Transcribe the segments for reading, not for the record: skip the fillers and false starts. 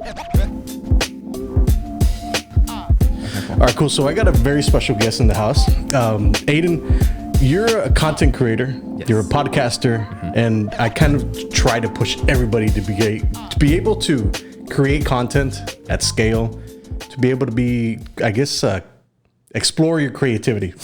All right, cool. So I got a very special guest in the house. Ayden, you're a content creator. Yes. You're a podcaster, and I kind of try to push everybody to be able to create content at scale, to be able to be, I guess, explore your creativity.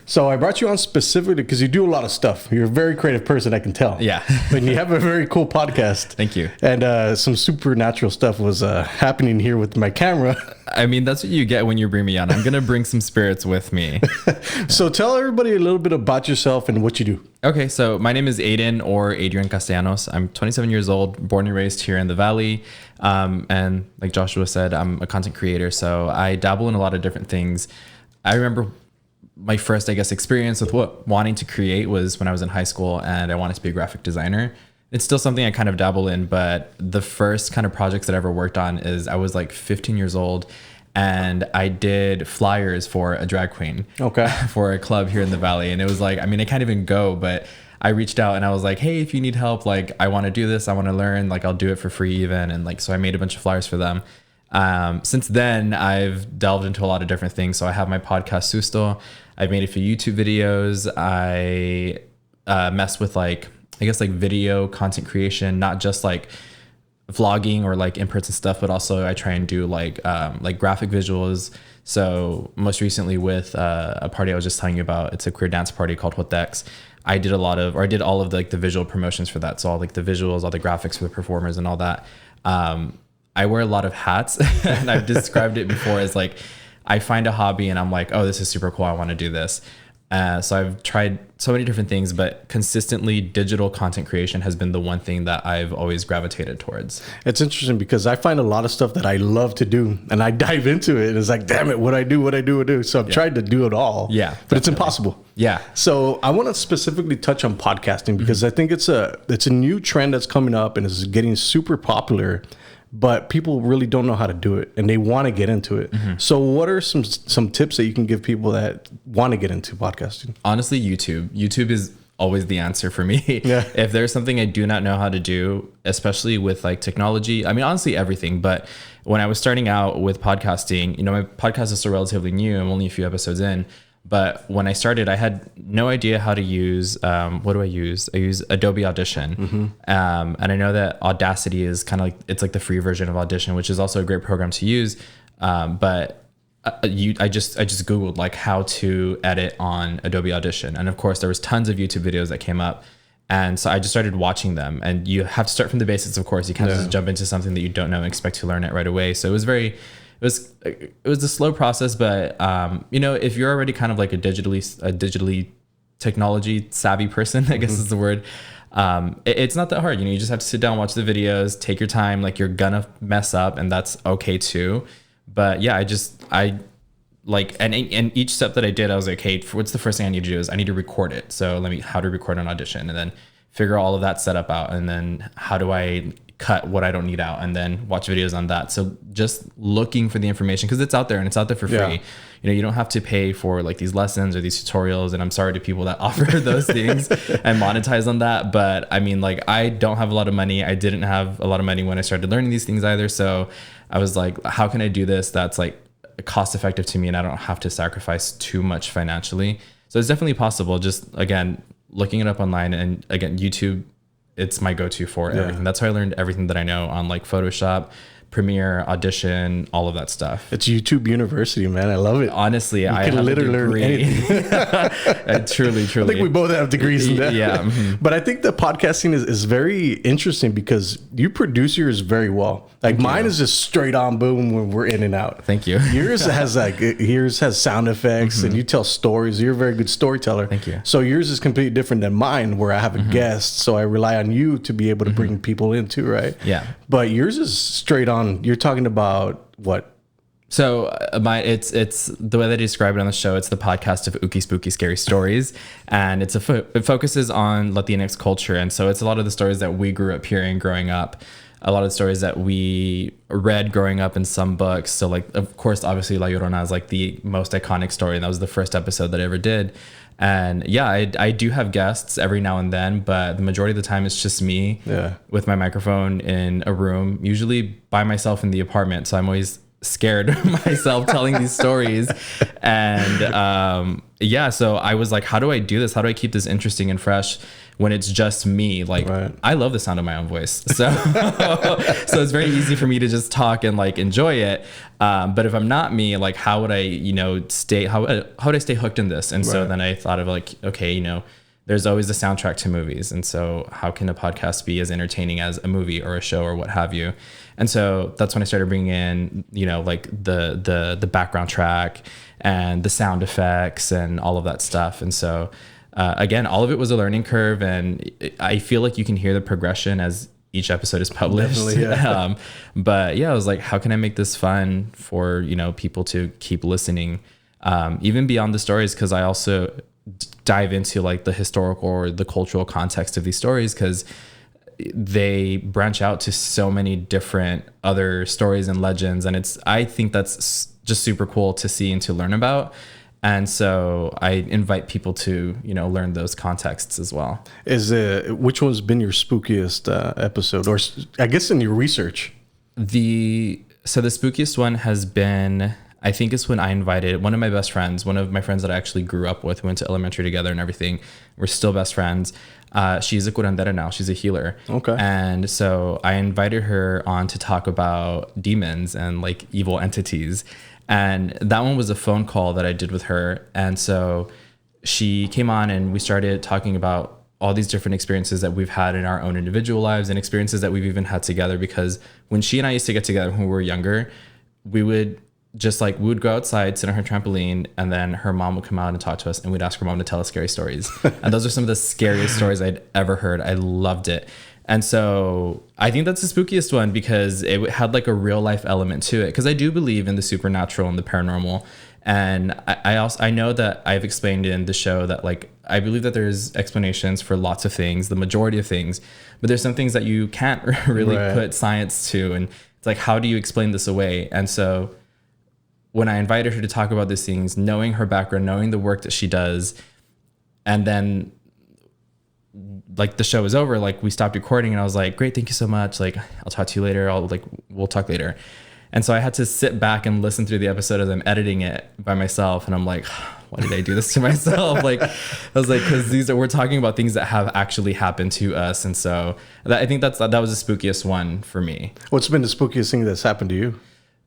So I brought you on specifically because you do a lot of stuff. You're a very creative person, I can tell. Yeah. And you have a very cool podcast. Thank you. And some supernatural stuff was happening here with my camera. I mean, that's what you get when you bring me on. I'm going to bring some spirits with me. So tell everybody a little bit about yourself and what you do. Okay, so my name is Ayden, or Ayden Castellanos. I'm 27 years old, born and raised here in the Valley. And like Joshua said, I'm a content creator. So I dabble in a lot of different things. I remember my first, I guess, experience with wanting to create was when I was in high school and I wanted to be a graphic designer. It's still something I kind of dabble in, but the first kind of projects that I ever worked on is I was like 15 years old and I did flyers for a drag queen. Okay. For a club here in the Valley. And it was like, I mean, I can't even go, but I reached out and I was like, hey, if you need help, like I want to do this, I want to learn, like I'll do it for free even. And like, so I made a bunch of flyers for them. Since then, I've delved into a lot of different things. So I have my podcast, Susto. I've made a few YouTube videos. I mess with like, I guess like video content creation, not just like vlogging or like in-person stuff, but also I try and do like graphic visuals. So most recently with a party I was just telling you about, it's a queer dance party called Hotex. I did all of the visual promotions for that. So all like the visuals, all the graphics for the performers and all that. I wear a lot of hats and I've described it before as like, I find a hobby and I'm like, oh, this is super cool. I want to do this. So I've tried so many different things, but consistently digital content creation has been the one thing that I've always gravitated towards. It's interesting because I find a lot of stuff that I love to do and I dive into it and it's like, damn it, what I do. So I've tried to do it all. Yeah. But definitely. It's impossible. Yeah. So I want to specifically touch on podcasting because I think it's a new trend that's coming up and is getting super popular. But people really don't know how to do it and they want to get into it. So what are some tips that you can give people that want to get into podcasting? Honestly, YouTube is always the answer for me. Yeah. If there's something I do not know how to do, especially with like technology, I mean, honestly, everything. But when I was starting out with podcasting, you know, my podcast is still relatively new. I'm only a few episodes in. But when I started, I had no idea how to use, what do I use? I use Adobe Audition. And I know that Audacity is kind of like, it's like the free version of Audition, which is also a great program to use. But I just Googled like how to edit on Adobe Audition. And of course there was tons of YouTube videos that came up. And so I just started watching them, and you have to start from the basics. Of course, you can't just jump into something that you don't know and expect to learn it right away. So it was a slow process, but you know, if you're already kind of like a digitally technology savvy person, I guess is the word. It's not that hard. You know, you just have to sit down, watch the videos, take your time. Like you're gonna mess up, and that's okay too. But yeah, and each step that I did, I was like, hey, what's the first thing I need to do is I need to record it. So how to record an audition, and then figure all of that setup out, and then how do I cut what I don't need out, and then watch videos on that. So just looking for the information, because it's out there and it's out there for free. Yeah. You know, you don't have to pay for like these lessons or these tutorials. And I'm sorry to people that offer those things and monetize on that. But I mean, like, I don't have a lot of money. I didn't have a lot of money when I started learning these things either. So I was like, how can I do this that's like cost effective to me and I don't have to sacrifice too much financially? So it's definitely possible. Just again, looking it up online, and again, YouTube, it's my go-to for everything. That's how I learned everything that I know on like Photoshop, Premiere, Audition, all of that stuff. It's YouTube University, man. I love it. Honestly, I can literally learn anything. Truly. I think we both have degrees in that. Yeah. But I think the podcasting is very interesting because you produce yours very well. Like mine is just straight on boom when we're in and out. Thank you. Yours has sound effects and you tell stories. You're a very good storyteller. Thank you. So yours is completely different than mine, where I have a guest, so I rely on you to be able to bring people in too, right? Yeah. But yours is straight on. You're talking about what? So it's the way that I describe it on the show. It's the podcast of Ookie Spooky Scary Stories, and it focuses on Latinx culture, and so it's a lot of the stories that we grew up hearing growing up, a lot of the stories that we read growing up in some books. So like, of course, obviously La Llorona is like the most iconic story, and that was the first episode that I ever did. And yeah, I do have guests every now and then, but the majority of the time it's just me with my microphone in a room, usually by myself in the apartment. So I'm always scared of myself telling these stories. And yeah, so I was like, how do I do this? How do I keep this interesting and fresh when it's just me? Like, I love the sound of my own voice. So so it's very easy for me to just talk and like enjoy it. But if I'm not me, like how would I, you know, how would I stay hooked in this? And so then I thought of like, okay, you know, there's always the soundtrack to movies. And so how can a podcast be as entertaining as a movie or a show or what have you? And so that's when I started bringing in, you know, like the background track and the sound effects and all of that stuff. And so again, all of it was a learning curve, and I feel like you can hear the progression as each episode is published. But yeah, I was like, how can I make this fun for, you know, people to keep listening, even beyond the stories? Because I also dive into like the historical or the cultural context of these stories, because they branch out to so many different other stories and legends. And I think that's just super cool to see and to learn about. And so I invite people to, you know, learn those contexts as well. Which one's been your spookiest episode, or I guess in your research? So the spookiest one has been, I think it's when I invited one of my best friends, one of my friends that I actually grew up with, went to elementary together and everything. We're still best friends. She's a curandera now. She's a healer. Okay. And so I invited her on to talk about demons and like evil entities. And that one was a phone call that I did with her. And so she came on and we started talking about all these different experiences that we've had in our own individual lives and experiences that we've even had together. Because when she and I used to get together when we were younger, we would go outside, sit on her trampoline, and then her mom would come out and talk to us, and we'd ask her mom to tell us scary stories. And those are some of the scariest stories I'd ever heard. I loved it. And so I think that's the spookiest one because it had like a real life element to it. Because I do believe in the supernatural and the paranormal. And I know that I've explained in the show that like, I believe that there's explanations for lots of things, the majority of things, but there's some things that you can't really put science to. And it's like, how do you explain this away? And so when I invited her to talk about these things, knowing her background, knowing the work that she does, and then like the show was over, like we stopped recording and I was like, great, thank you so much. Like, I'll talk to you later. We'll talk later. And so I had to sit back and listen through the episode as I'm editing it by myself. And I'm like, why did I do this to myself? Like, I was like, cause we're talking about things that have actually happened to us. And so I think that was the spookiest one for me. What's been the spookiest thing that's happened to you?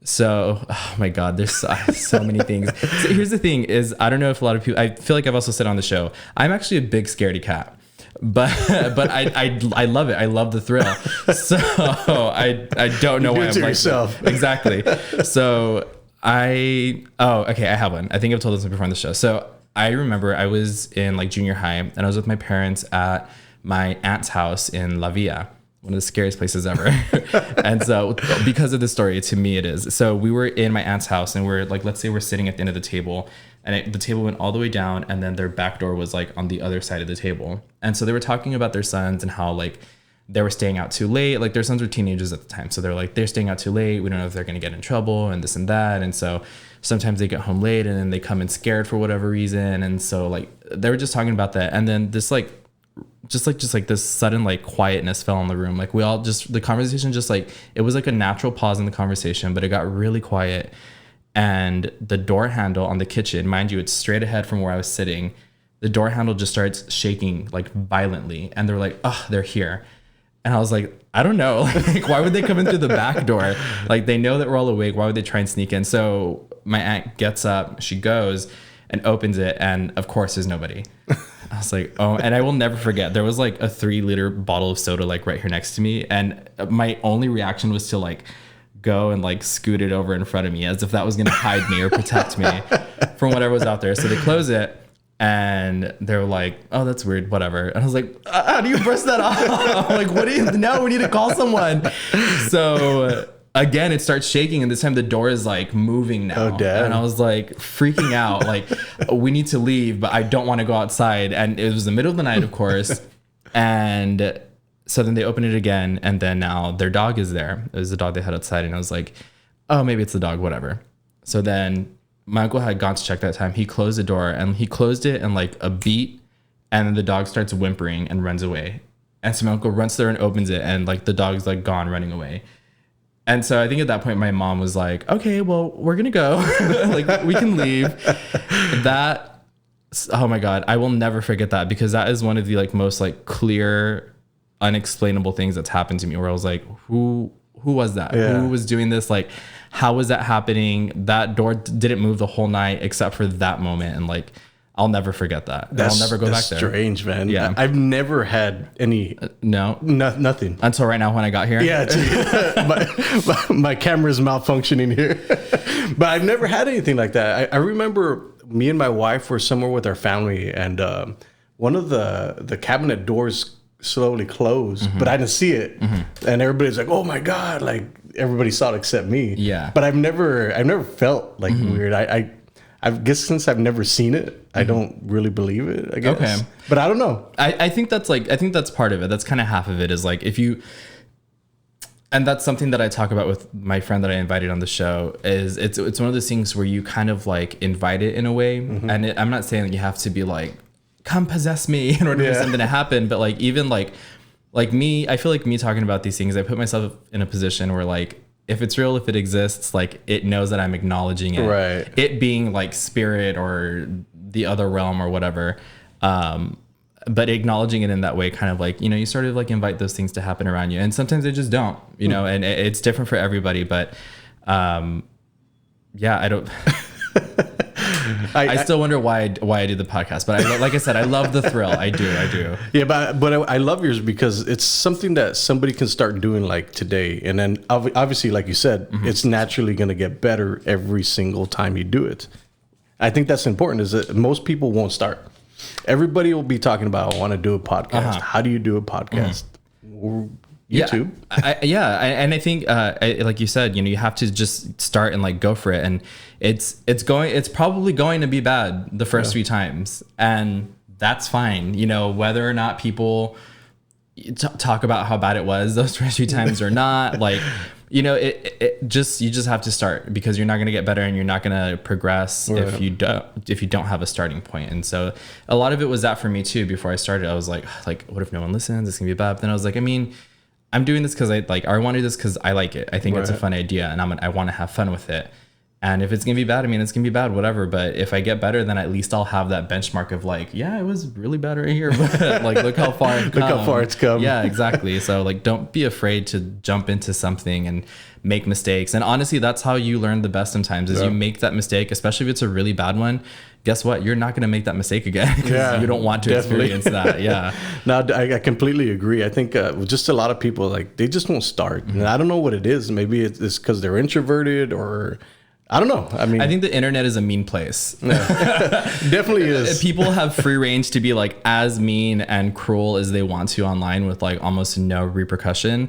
So, oh my God, there's so many things. So here's the thing is, I don't know if a lot of people, I feel like I've also said on the show, I'm actually a big scaredy cat. But I love it. I love the thrill. So I don't know why I'm like yourself. Exactly. So I have one. I think I've told this before on the show. So I remember I was in like junior high and I was with my parents at my aunt's house in La Villa, one of the scariest places ever. And so because of this story, to me it is. So we were in my aunt's house and we're like, let's say we're sitting at the end of the table, and the table went all the way down, and then their back door was like on the other side of the table. And so they were talking about their sons and how like they were staying out too late. Like their sons were teenagers at the time. So they're like, they're staying out too late. We don't know if they're going to get in trouble and this and that. And so sometimes they get home late and then they come in scared for whatever reason. And so like, they were just talking about that. And then this like, just like this sudden like quietness fell in the room. Like we all the conversation just like, it was like a natural pause in the conversation, but it got really quiet. And the door handle on the kitchen, mind you, it's straight ahead from where I was sitting. The door handle just starts shaking like violently. And they're like, oh, they're here. And I was like, I don't know. Like, why would they come in through the back door? Like, they know that we're all awake. Why would they try and sneak in? So my aunt gets up, she goes and opens it. And of course, there's nobody. I was like, oh, and I will never forget. There was like a 3-liter bottle of soda, like right here next to me. And my only reaction was to like go and like scoot it over in front of me as if that was going to hide me or protect me from whatever was out there. So they close it. And they're like, oh, that's weird, whatever. And I was like, how do you brush that off? I'm like, what do you, no, we need to call someone. So again, it starts shaking. And this time the door is like moving now. Oh, damn. And I was like freaking out, like, we need to leave, but I don't want to go outside. And it was the middle of the night, of course. And so then they open it again. And then now their dog is there. It was the dog they had outside. And I was like, oh, maybe it's the dog, whatever. So then my uncle had gone to check that time. He closed the door and he closed it in like a beat, and then the dog starts whimpering and runs away. And so my uncle runs there and opens it, and like the dog's like gone running away. And so I think at that point my mom was like, okay, well, we're gonna go. Like, we can leave. That, oh my God, I will never forget that, because that is one of the like most like clear, unexplainable things that's happened to me, where I was like, who was that? Yeah. Who was doing this? Like, how was that happening? That door didn't move the whole night except for that moment. And like, I'll never forget that. I'll never go back there. That's strange, man. Yeah. I've never had any, nothing. Until right now when I got here. Yeah. My camera's malfunctioning here. But I've never had anything like that. I remember me and my wife were somewhere with our family, and one of the cabinet doors slowly closed, but I didn't see it. And everybody's like, oh my God, like everybody saw it except me. Yeah. But I've never felt like weird. I guess since I've never seen it, I don't really believe it, I guess. Okay. But I don't know. I think that's part of it. That's kind of half of it, is like, if you, and that's something that I talk about with my friend that I invited on the show, is it's one of those things where you kind of like invite it in a way. And I'm not saying that you have to be like, come possess me in order for something to happen. But like, even like me, I feel like me talking about these things, I put myself in a position where like, if it's real, if it exists, like it knows that I'm acknowledging it. Right. It being like spirit or the other realm or whatever. But acknowledging it in that way, kind of like, you know, you sort of like invite those things to happen around you. And sometimes they just don't, you know, and it's different for everybody. But yeah, I don't... I still wonder why I do the podcast, but like I said, I love the thrill. I do. Yeah, but I love yours because it's something that somebody can start doing like today, and then obviously, like you said, it's naturally going to get better every single time you do it. I think that's important. Is that most people won't start. Everybody will be talking about, I want to do a podcast. How do you do a podcast? YouTube. And I think, like you said, you know, you have to just start and like go for it. And it's probably going to be bad the first few times, and that's fine. You know, whether or not people talk about how bad it was those first few times or not, like, you know, you just have to start, because you're not going to get better and you're not going to progress if you don't have a starting point. And so a lot of it was that for me too. Before I started, I was like, what if no one listens? It's gonna be bad. But then I was like, I mean, I'm doing this because I want to do this because I like it. I think it's a fun idea, and I want to have fun with it. And if it's gonna be bad, I mean, it's gonna be bad, whatever. But if I get better, then at least I'll have that benchmark of like, yeah, it was really bad right here, but like, look how far I've come. Look how far it's come. Yeah, exactly. So like, don't be afraid to jump into something and make mistakes. And honestly, that's how you learn the best sometimes, is you make that mistake, especially if it's a really bad one. Guess what? You're not going to make that mistake again, because you don't want to experience that. Yeah. No, I completely agree. I think just a lot of people, like, they just won't start. And I don't know what it is. Maybe it's because they're introverted, or I don't know. I mean, I think the internet is a mean place. Definitely is. People have free range to be like as mean and cruel as they want to online, with like almost no repercussion.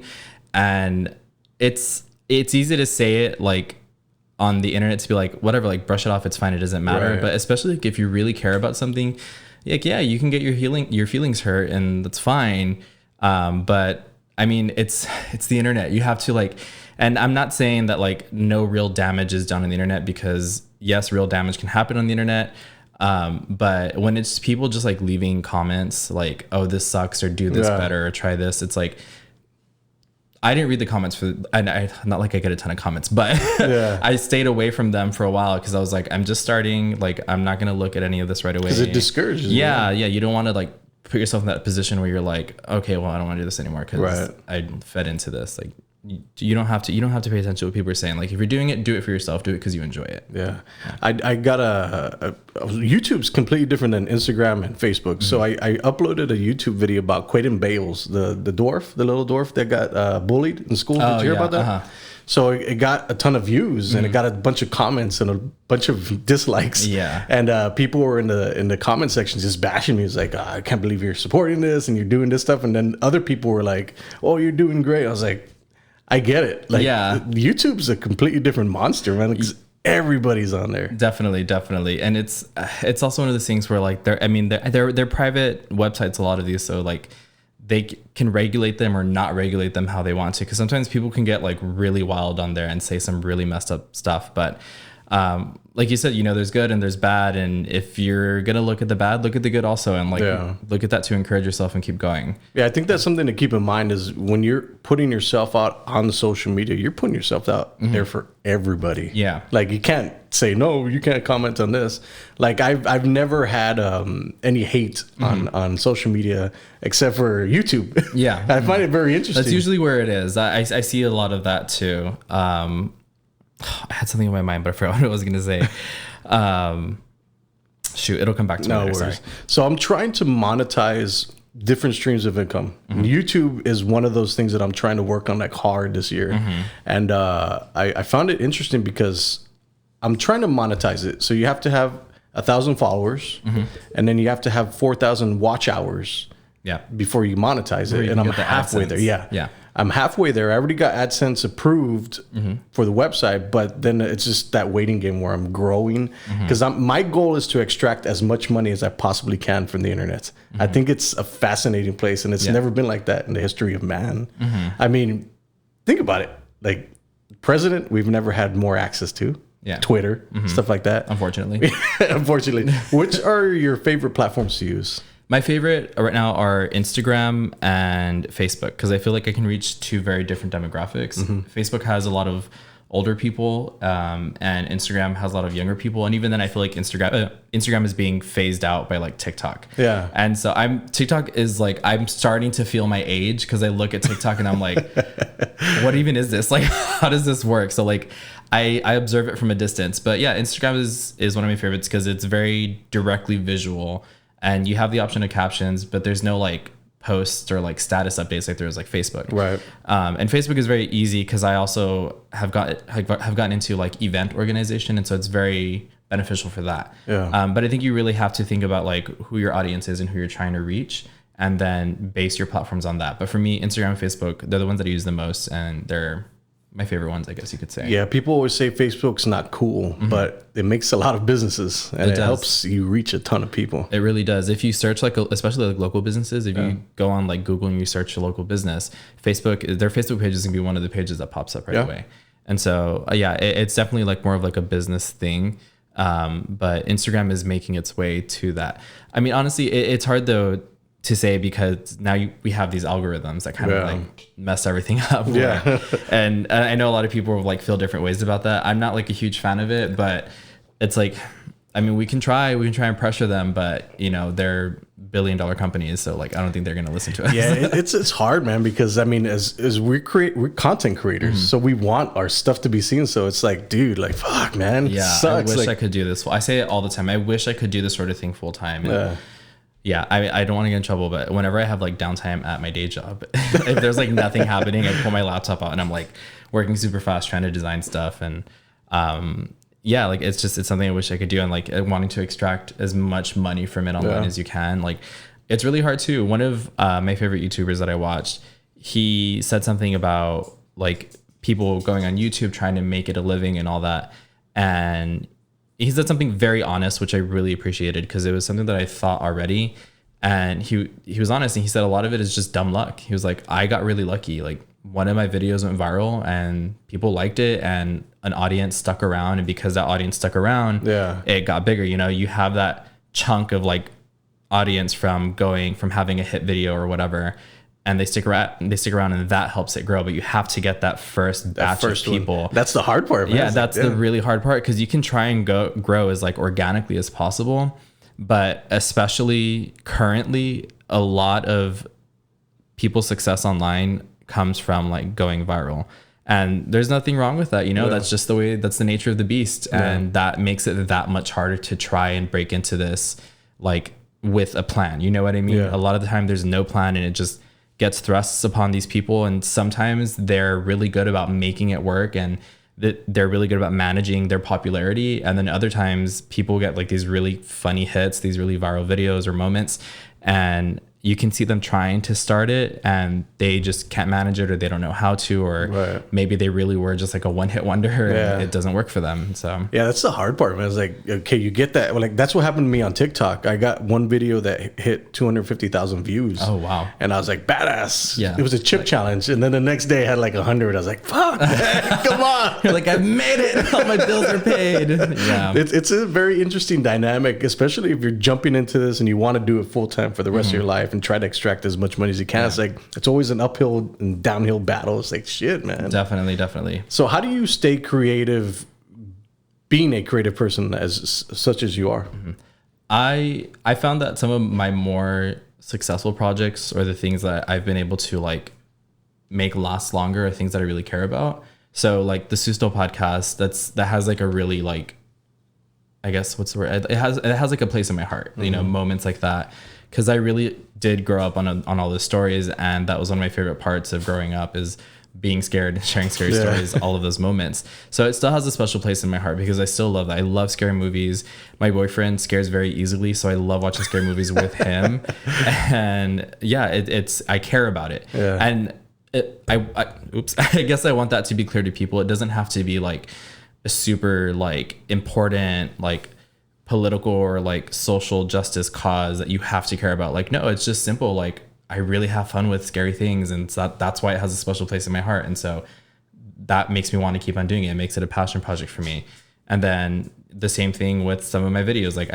And it's easy to say it like on the internet, to be like, whatever, like brush it off, it's fine, it doesn't matter. Right. But especially like if you really care about something, like, yeah, you can get your feelings hurt, and that's fine. But I mean, it's the internet. You have to like, and I'm not saying that like no real damage is done on the internet, because yes, real damage can happen on the internet. But when it's people just like leaving comments like, oh, this sucks, or do this better, or try this, it's like, I didn't read the comments and not like I get a ton of comments, but I stayed away from them for a while, because I was like, I'm just starting, like, I'm not going to look at any of this right away. Because it discourages you. Yeah. You don't want to like put yourself in that position where you're like, okay, well, I don't want to do this anymore, because I fed into this. Like, you don't have to pay attention to what people are saying. Like, if you're doing it, do it for yourself. Do it because you enjoy it. Yeah. I got YouTube's completely different than Instagram and Facebook. So I uploaded a YouTube video about Quaden Bales, the little dwarf that got bullied in school. Did you hear about that? So it got a ton of views, and it got a bunch of comments and a bunch of dislikes. Yeah. And people were in the comment section just bashing me. It's like, I can't believe you're supporting this and you're doing this stuff. And then other people were like, oh, you're doing great. I was like, I get it. Like, YouTube's a completely different monster, man, because everybody's on there. Definitely. And it's also one of those things where like they're private websites, a lot of these, so like they can regulate them or not regulate them how they want to, because sometimes people can get like really wild on there and say some really messed up stuff. But Like you said, you know, there's good and there's bad. And if you're going to look at the bad, look at the good also. And like, look at that to encourage yourself and keep going. Yeah. I think that's something to keep in mind is when you're putting yourself out on the social media, you're putting yourself out there for everybody. Yeah. Like you can't say, no, you can't comment on this. Like I've never had any hate on social media except for YouTube. Yeah. I find it very interesting. That's usually where it is. I see a lot of that too. I had something in my mind, but I forgot what I was going to say. Shoot, it'll come back to me later. Sorry. So I'm trying to monetize different streams of income. YouTube is one of those things that I'm trying to work on like hard this year. And I found it interesting because I'm trying to monetize it. So you have to have 1,000 followers and then you have to have 4,000 watch hours before you monetize it. And I'm halfway there. Yeah. I'm halfway there. I already got AdSense approved for the website, but then it's just that waiting game where I'm growing because my goal is to extract as much money as I possibly can from the internet. I think it's a fascinating place and it's never been like that in the history of man. I mean, think about it. Like president, we've never had more access to. Twitter, stuff like that. Unfortunately. Which are your favorite platforms to use? My favorite right now are Instagram and Facebook because I feel like I can reach two very different demographics. Facebook has a lot of older people and Instagram has a lot of younger people. And even then I feel like Instagram is being phased out by like TikTok. Yeah. And so TikTok is like, I'm starting to feel my age because I look at TikTok and I'm like, what even is this? Like, how does this work? So like, I observe it from a distance. But yeah, Instagram is one of my favorites because it's very directly visual. And you have the option of captions, but there's no like posts or like status updates like there is like Facebook. Right. And Facebook is very easy because I also have gotten into like event organization, and so it's very beneficial for that. Yeah. But I think you really have to think about like who your audience is and who you're trying to reach, and then base your platforms on that. But for me, Instagram and Facebook, they're the ones that I use the most, and they're my favorite ones, I guess you could say. Yeah, people always say Facebook's not cool, but it makes a lot of businesses and it helps you reach a ton of people. It really does. If you search like, especially like local businesses, if you go on like Google and you search a local business, their Facebook page is gonna be one of the pages that pops up right away. And so, it's definitely like more of like a business thing. But Instagram is making its way to that. I mean, honestly, it's hard though to say because now we have these algorithms that kind of like mess everything up. And I know a lot of people like feel different ways about that. I'm not like a huge fan of it, but it's like, I mean, we can try and pressure them, but you know, they're billion-dollar companies. So like, I don't think they're going to listen to us. Yeah. It's hard, man, because I mean, as we're content creators, so we want our stuff to be seen. So it's like, dude, like, fuck, man. Yeah. Sucks. I wish I could do this. I say it all the time. I wish I could do this sort of thing full time. Yeah, I don't want to get in trouble, but whenever I have like downtime at my day job, if there's like nothing happening, I pull my laptop out and I'm like working super fast trying to design stuff. And like it's something I wish I could do, and like wanting to extract as much money from it online as you can. Like it's really hard too. One of my favorite YouTubers that I watched, he said something about like people going on YouTube trying to make it a living and all that. And he said something very honest, which I really appreciated because it was something that I thought already. And he was honest, and he said a lot of it is just dumb luck. He was like, I got really lucky. Like one of my videos went viral and people liked it and an audience stuck around. And because that audience stuck around, it got bigger. You know, you have that chunk of like audience from having a hit video or whatever, and they stick around and that helps it grow. But you have to get that first batch of people. That's the hard part, man. Yeah, that's the really hard part, because you can try and grow as like organically as possible. But especially currently, a lot of people's success online comes from like going viral. And there's nothing wrong with that. You know, that's just that's the nature of the beast. And that makes it that much harder to try and break into this like with a plan. You know what I mean? A lot of the time there's no plan and it just gets thrusts upon these people. And sometimes they're really good about making it work, and they're really good about managing their popularity. And then other times people get like these really funny hits, these really viral videos or moments, and you can see them trying to start it and they just can't manage it, or they don't know how to, or maybe they really were just like a one-hit wonder and it doesn't work for them. So yeah, that's the hard part, man. It's like, okay, you get that. Like, that's what happened to me on TikTok. I got one video that hit 250,000 views. Oh, wow. And I was like, badass. Yeah. It was a chip challenge. And then the next day I had like 100. I was like, fuck, man, come on. You're like, I've made it. All my bills are paid. Yeah. It's a very interesting dynamic, especially if you're jumping into this and you want to do it full time for the rest of your life and try to extract as much money as you can. It's like, it's always an uphill and downhill battle. It's like, shit, man. Definitely. So how do you stay creative, being a creative person such as you are? I found that some of my more successful projects, or the things that I've been able to like make last longer, are things that I really care about. So like the Susto podcast, that has like a really like, I guess what's the word? It has like a place in my heart, you know, moments like that. Cause I really did grow up on all the stories. And that was one of my favorite parts of growing up, is being scared, sharing scary stories, all of those moments. So it still has a special place in my heart because I still love that. I love scary movies. My boyfriend scares very easily, so I love watching scary movies with him. And yeah, I care about it. Yeah. And I guess I want that to be clear to people. It doesn't have to be like a super like important like political or like social justice cause that you have to care about. Like, no, it's just simple. Like, I really have fun with scary things, and so that's why it has a special place in my heart. And so that makes me want to keep on doing it. It makes it a passion project for me. And then the same thing with some of my videos. Like,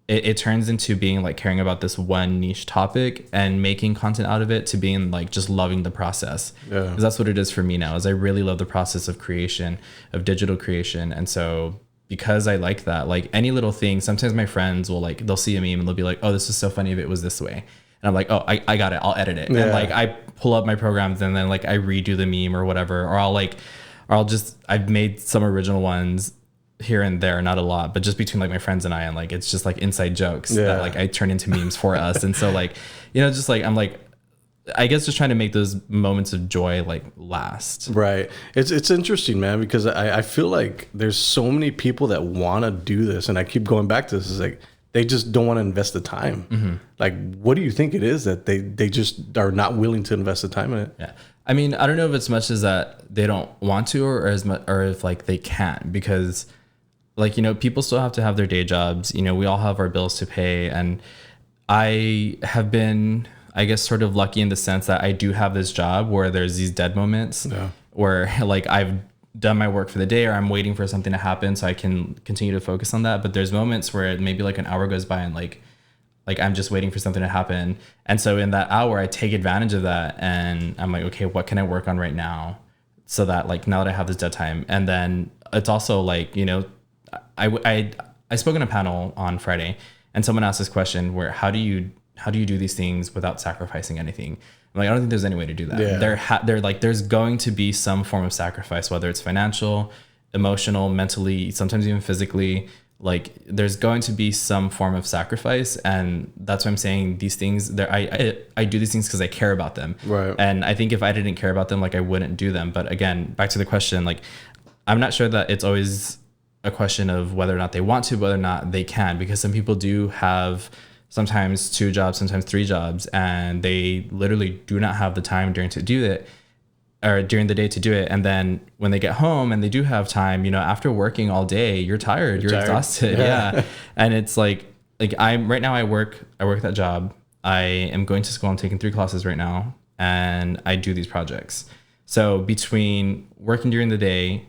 it turns into being like caring about this one niche topic and making content out of it, to being like just loving the process. Because that's what it is for me now, is I really love the process of creation, of digital creation. And so because I like that, like any little thing, sometimes my friends will like, they'll see a meme and they'll be like, oh, this is so funny if it was this way. And I'm like, oh, I got it. I'll edit it. And like, I pull up my programs and then like I redo the meme or whatever, or I've made some original ones here and there, not a lot, but just between like my friends and I, and like, it's just like inside jokes that like I turn into memes for us. And so like, you know, just like, I'm like, I guess just trying to make those moments of joy like last. Right. It's interesting, man, because I feel like there's so many people that want to do this, and I keep going back to this. Is like, they just don't want to invest the time. Like, what do you think it is that they just are not willing to invest the time in it? Yeah. I mean, I don't know if it's much as that they don't want to, or as much, or if like they can't, because like, you know, people still have to have their day jobs. You know, we all have our bills to pay. And I have been, I guess, sort of lucky in the sense that I do have this job where there's these dead moments where like I've done my work for the day, or I'm waiting for something to happen so I can continue to focus on that. But there's moments where maybe like an hour goes by and like I'm just waiting for something to happen. And so in that hour, I take advantage of that, and I'm like, okay, what can I work on right now? So that like, now that I have this dead time. And then it's also like, you know, I spoke on a panel on Friday, and someone asked this question where, how do you do these things without sacrificing anything? I'm like, I don't think there's any way to do that. They're like, there's going to be some form of sacrifice, whether it's financial, emotional, mentally, sometimes even physically. Like, there's going to be some form of sacrifice, and that's why I'm saying these things. I do these things because I care about them. Right. And I think if I didn't care about them, like, I wouldn't do them. But again, back to the question, like, I'm not sure that it's always a question of whether or not they want to, whether or not they can, because some people do have sometimes 2 jobs, sometimes 3 jobs, and they literally do not have the time during the day to do it. And then when they get home and they do have time, you know, after working all day, you're tired, you're exhausted. Yeah. And it's like right now I work that job. I am going to school. I'm taking 3 classes right now, and I do these projects. So between working during the day,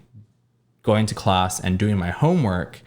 going to class, and doing my homework,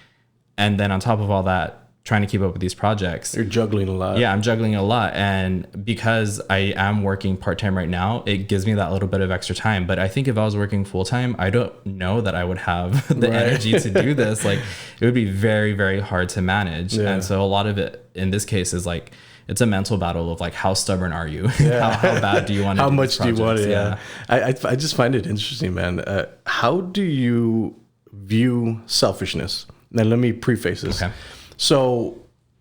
and then on top of all that, trying to keep up with these projects. You're juggling a lot. Yeah, I'm juggling a lot. And because I am working part-time right now, it gives me that little bit of extra time. But I think if I was working full-time, I don't know that I would have the energy to do this. Like, it would be very, very hard to manage. Yeah. And so a lot of it in this case is like, it's a mental battle of like, how stubborn are you? Yeah. how bad do you want to how much do you want it? Yeah. I just find it interesting, man. How do you view selfishness? Now, let me preface this. Okay. So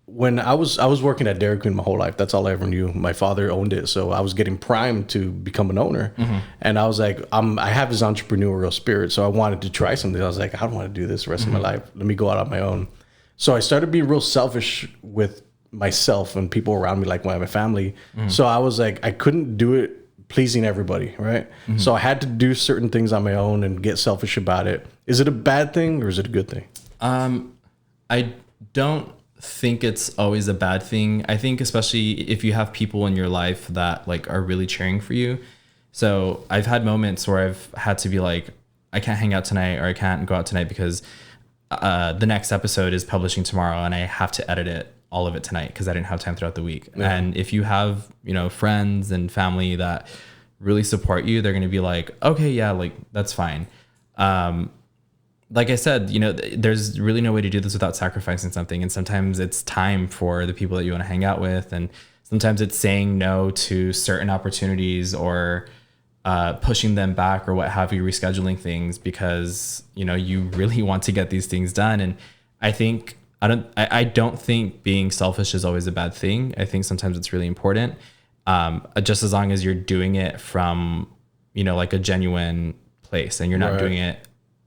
when I was working at Dairy Queen my whole life, that's all I ever knew. My father owned it, so I was getting primed to become an owner. And I was like, I have this entrepreneurial spirit, so I wanted to try something. I was like, I don't want to do this the rest of my life. Let me go out on my own. So I started being real selfish with myself and people around me, like my family. So I was like, I couldn't do it pleasing everybody, right? So I had to do certain things on my own and get selfish about it. Is it a bad thing or is it a good thing? I don't think it's always a bad thing. I think especially if you have people in your life that like are really cheering for you. So I've had moments where I've had to be like, I can't hang out tonight, or I can't go out tonight because the next episode is publishing tomorrow and I have to edit it, all of it tonight, because I didn't have time throughout the week. Yeah. And if you have, you know, friends and family that really support you, they're going to be like, okay, yeah, like that's fine. Like I said, you know, there's really no way to do this without sacrificing something. And sometimes it's time for the people that you want to hang out with. And sometimes it's saying no to certain opportunities, or pushing them back, or what have you, rescheduling things because, you know, you really want to get these things done. And I think, I don't think being selfish is always a bad thing. I think sometimes it's really important. Just as long as you're doing it from, you know, like a genuine place, and you're not doing it,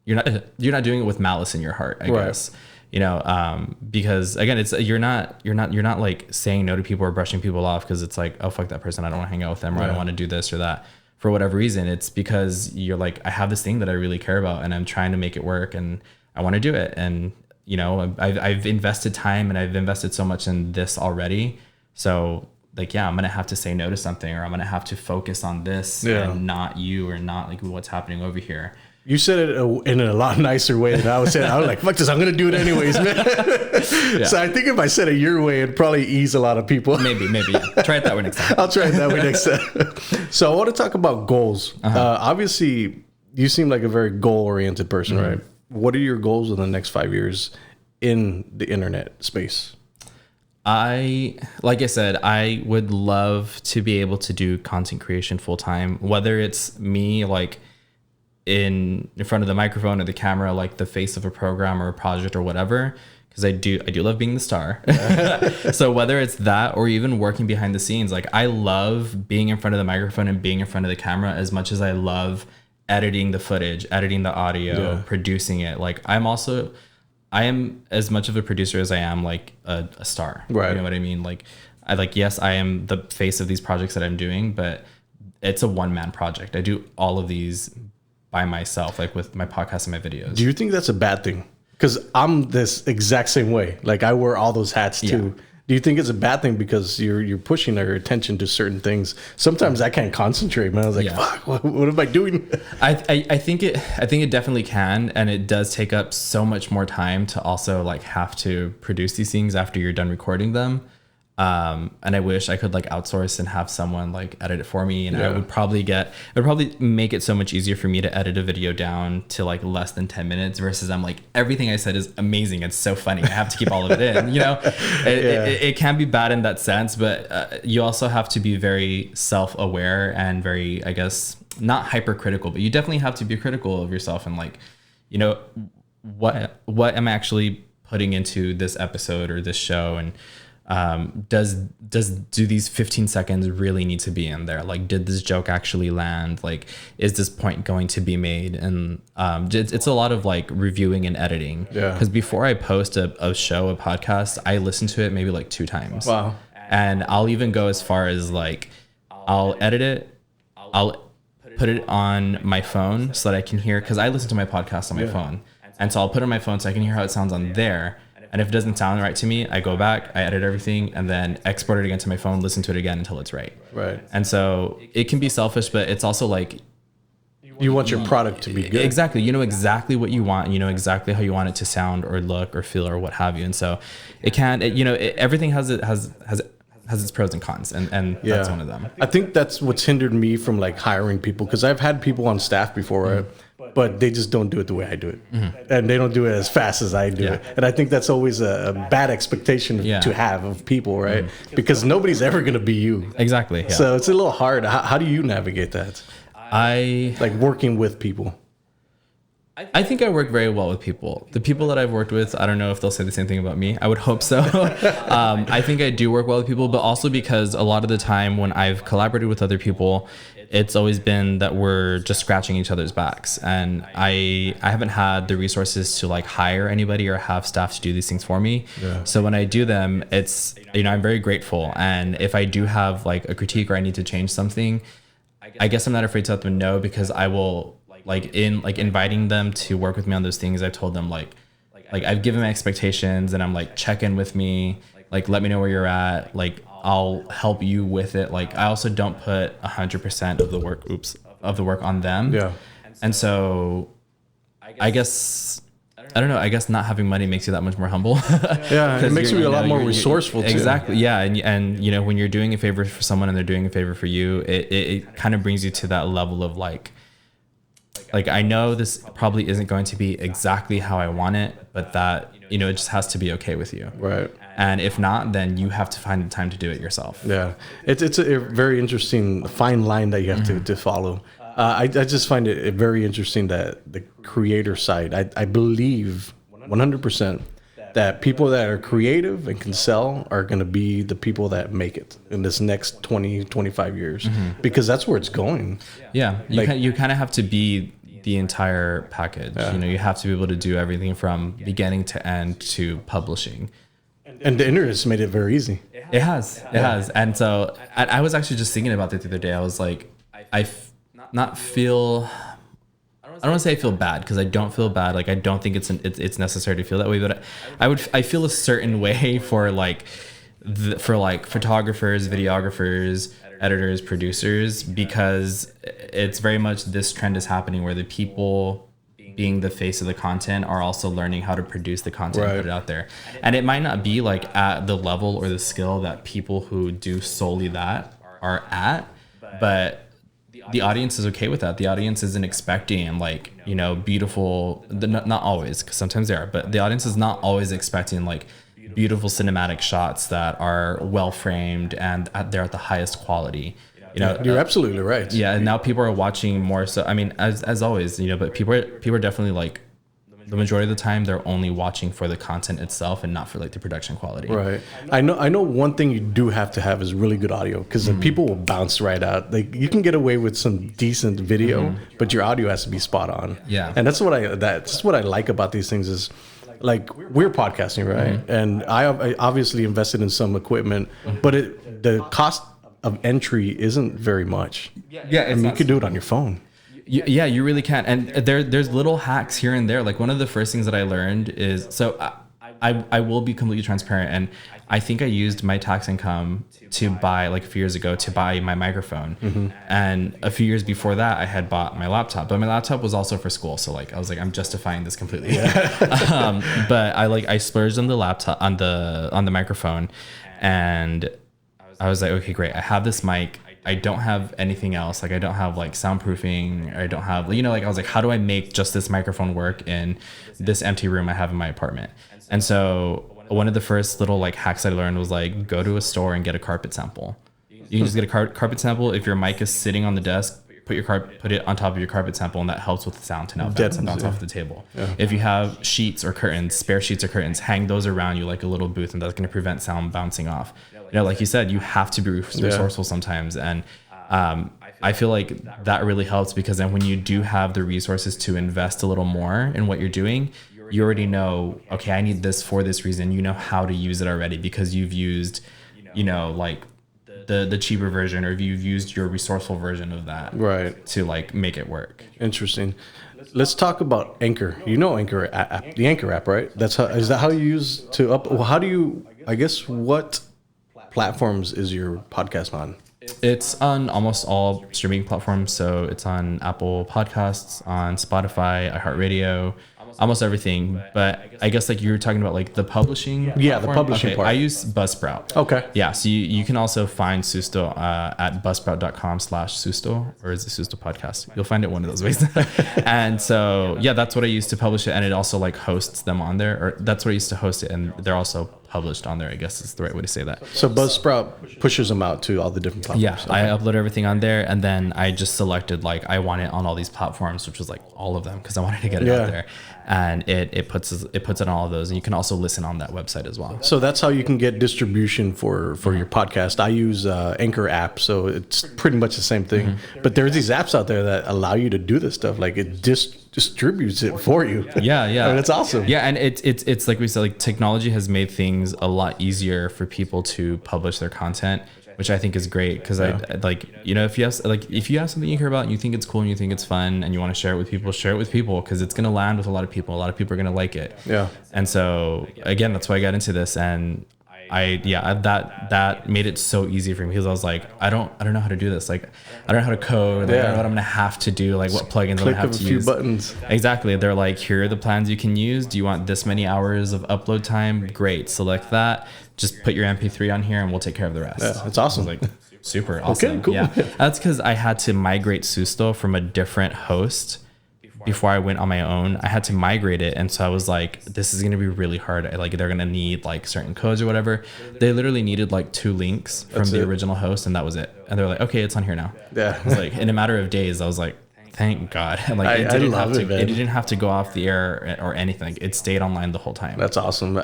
you're not doing it with malice in your heart, I guess, you know, because again, it's, you're not like saying no to people or brushing people off because it's like, oh, fuck that person, I don't want to hang out with them, or I don't want to do this or that for whatever reason. It's because you're like, I have this thing that I really care about and I'm trying to make it work and I want to do it. And, you know, I've invested time and I've invested so much in this already. So like, yeah, I'm going to have to say no to something, or I'm going to have to focus on this and not you, or not like what's happening over here. You said it in a lot nicer way than I was saying. I was like, fuck this, I'm going to do it anyways, man. So I think if I said it your way, it'd probably ease a lot of people. Maybe. Yeah. Try it that way next time. I'll try it that way next time. So I want to talk about goals. Obviously, you seem like a very goal-oriented person, right? What are your goals in the next 5 years in the internet space? Like I said, I would love to be able to do content creation full time, whether it's me like in front of the microphone or the camera, like the face of a program or a project or whatever, because I do love being the star. So whether it's that or even working behind the scenes, like I love being in front of the microphone and being in front of the camera as much as I love editing the footage, editing the audio, producing it. Like I am as much of a producer as I am like a star. Right. You know what I mean? Like yes, I am the face of these projects that I'm doing, but it's a one-man project. I do all of these by myself, like with my podcast and my videos. Do you think that's a bad thing? Because I'm this exact same way. Like I wear all those hats too. Yeah. Do you think it's a bad thing because you're pushing our attention to certain things? Sometimes I can't concentrate, man. I was like, fuck, what am I doing? I think it definitely can, and it does take up so much more time to also like have to produce these things after you're done recording them. And I wish I could like outsource and have someone like edit it for me. And it would probably make it so much easier for me to edit a video down to like less than 10 minutes versus I'm like, everything I said is amazing. It's so funny. I have to keep all of it in, you know, it can be bad in that sense, but you also have to be very self-aware and very, I guess, not hypercritical, but you definitely have to be critical of yourself and like, you know, what am I actually putting into this episode or this show? And, do these 15 seconds really need to be in there? Like, did this joke actually land? Like, is this point going to be made? And it's a lot of like reviewing and editing. Yeah. Because before I post a show, a podcast, I listen to it maybe like 2 times. Wow. And I'll even go as far as like, I'll edit it, I'll put it on my phone so that I can hear, because I listen to my podcast on my phone. And so I'll put it on my phone so I can hear how it sounds on there. And if it doesn't sound right to me, I go back, I edit everything, and then export it again to my phone, listen to it again until it's right. Right. And so it can be selfish, but it's also like, you want your product to be good. Exactly. You know exactly what you want. You know exactly how you want it to sound or look or feel or what have you. And so everything has its pros and cons, and that's one of them. I think that's what's hindered me from like hiring people, because I've had people on staff before, right? But they just don't do it the way I do it. And they don't do it as fast as I do it. And I think that's always a bad expectation to have of people, right? Because nobody's ever going to be you. Exactly. Yeah. So it's a little hard. How do you navigate that? Like working with people. I think I work very well with people. The people that I've worked with, I don't know if they'll say the same thing about me. I would hope so. I think I do work well with people, but also because a lot of the time when I've collaborated with other people, it's always been that we're just scratching each other's backs. And I haven't had the resources to like hire anybody or have staff to do these things for me. Yeah. So when I do them, it's, I'm very grateful. And if I do have like a critique or I need to change something, I guess I'm not afraid to let them know, because I will, inviting them to work with me on those things. I've told them like I've given my expectations, and I'm like, check in with me, like let me know where you're at, like I'll help you with it. Like I also don't put 100% of the work on them. Yeah. And so I guess I don't know. I guess not having money makes you that much more humble. Yeah, it makes you a lot more resourceful too. Exactly. Yeah, and when you're doing a favor for someone and they're doing a favor for you, it kind of brings you to that level of like I know this probably isn't going to be exactly how I want it, but that it just has to be okay with you. Right. And if not, then you have to find the time to do it yourself. Yeah, it's a very interesting fine line that you have to follow. I just find it very interesting that the creator side, I believe 100% that people that are creative and can sell are going to be the people that make it in this next 20, 25 years, because that's where it's going. Yeah, you kind of have to be the entire package. Yeah. You have to be able to do everything from beginning to end to publishing. And the internet has made it very easy. It has. And so I was actually just thinking about that the other day. I was like, I don't want to say I feel bad, because I don't feel bad. Like I don't think it's necessary to feel that way, but I feel a certain way for photographers, videographers, editors, producers, because it's very much this trend is happening where the people being the face of the content are also learning how to produce the content and put it out there. And it might not be like at the level or the skill that people who do solely that are at, but the audience is okay with that. The audience isn't expecting beautiful, not always, because sometimes they are, but the audience is not always expecting like beautiful cinematic shots that are well framed and they're at the highest quality. You're absolutely right. Yeah, and now people are watching more. So I mean, as always, but people are definitely like, the majority of the time they're only watching for the content itself and not for like the production quality. Right. I know one thing you do have to have is really good audio, because people will bounce right out. Like you can get away with some decent video, but your audio has to be spot on. Yeah. And that's what I like about these things is, like, we're podcasting, right? And I obviously invested in some equipment, but the cost of entry isn't very much. Yeah, I mean, you could do it on your phone. Yeah, you really can. And there's little hacks here and there. Like one of the first things that I learned is, so I will be completely transparent, and I think I used my tax income to buy, like a few years ago, to buy my microphone. And a few years before that, I had bought my laptop, but my laptop was also for school. So like I was like, I'm justifying this completely. But I splurged on the laptop, on the microphone, and I was like, okay, great. I have this mic. I don't have anything else. Like I don't have like soundproofing. I don't have, I was like, how do I make just this microphone work in this empty room I have in my apartment? And so one of the first little like hacks I learned was like, go to a store and get a carpet sample. You can just get a carpet sample. If your mic is sitting on the desk, put it on top of your carpet sample, and that helps with the sound to not bounce off the table. Yeah. If you have sheets or curtains, spare sheets or curtains, hang those around you like a little booth, and that's going to prevent sound bouncing off. Like you said, you have to be resourceful sometimes. And I feel like that really helps, because then when you do have the resources to invest a little more in what you're doing, you already know, okay, I need this for this reason. You know how to use it already, because you've used, like the cheaper version, or if you've used your resourceful version of that to like make it work. Interesting. Let's talk about Anchor. Anchor app, the Anchor app, right? Is that how you use to up? Well, how do you? I guess what platforms is your podcast on? It's on almost all streaming platforms. So it's on Apple Podcasts, on Spotify, iHeartRadio, almost everything. But I guess like you were talking about like the publishing. Yeah, platform? The publishing part. I use Buzzsprout. Okay. Yeah, so you can also find Susto at buzzsprout.com/Susto, or is it Susto Podcast? You'll find it one of those ways. And so yeah, that's what I use to publish it, and it also like hosts them on there, or that's what I used to host it, and they're also published on there, I guess is the right way to say that. So Buzzsprout pushes them out to all the different platforms. Yeah, I upload everything on there, and then I just selected like I want it on all these platforms, which was like all of them because I wanted to get it out there, and it puts it on all of those, and you can also listen on that website as well. So that's how you can get distribution for your podcast. I use Anchor app, so it's pretty much the same thing. But there's these apps out there that allow you to do this stuff, like it distributes it for you. Yeah. I mean, it's awesome. Yeah, and it's like we said, like technology has made things a lot easier for people to publish their content, which I think is great because I like, you know, if you have something you care about and you think it's cool and you think it's fun and you want to share it with people because it's going to land with a lot of people. A lot of people are going to like it. Yeah. And so again, that's why I got into this, and that made it so easy for me because I was like, I don't know how to do this. Like, I don't know how to code. Like, I don't know what I'm gonna have to do. Like, what plugins I'm gonna have to use. Buttons. Exactly. They're like, here are the plans you can use. Do you want this many hours of upload time? Great. Select that. Just put your MP3 on here, and we'll take care of the rest. Yeah, that's awesome. Like, super awesome. Okay, cool. Yeah, that's because I had to migrate Susto from a different host. Before I went on my own, I had to migrate it. And so I was like, this is going to be really hard. Like, they're going to need like certain codes or whatever. They literally needed like 2 links from the original host, and that was it. And they're like, okay, it's on here now. Yeah. It was like in a matter of days, I was like, thank God. And like, it didn't have to go off the air or anything. It stayed online the whole time. That's awesome.